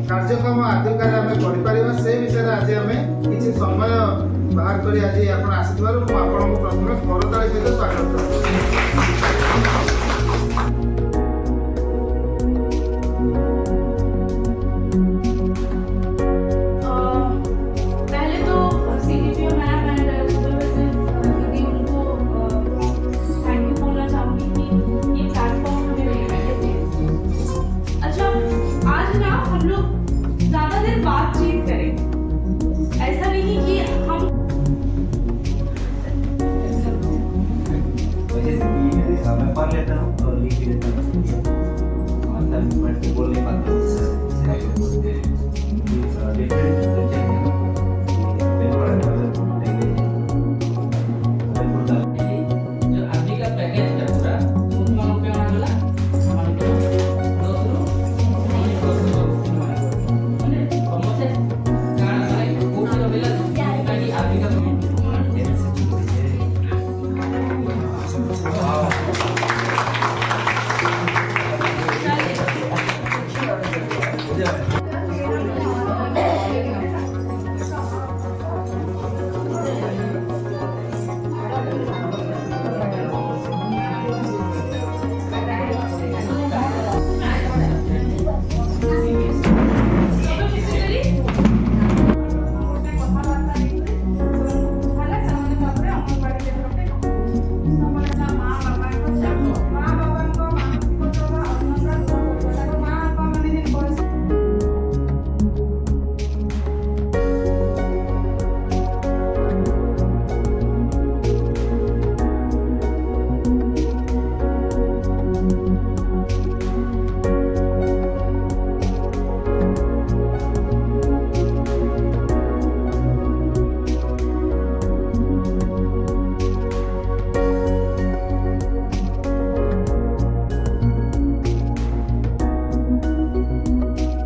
कार्यक्रम आदिविका आम कर से विषय आज आम किसी समय बाहर कर आज आप आसिबार आपको प्रथम करताली सहित स्वागत करुँ। बातचीत करें, ऐसा नहीं कि हम मैं पढ़ लेता हूँ और लिख लेता हूँ, बोल नहीं पाता हूँ।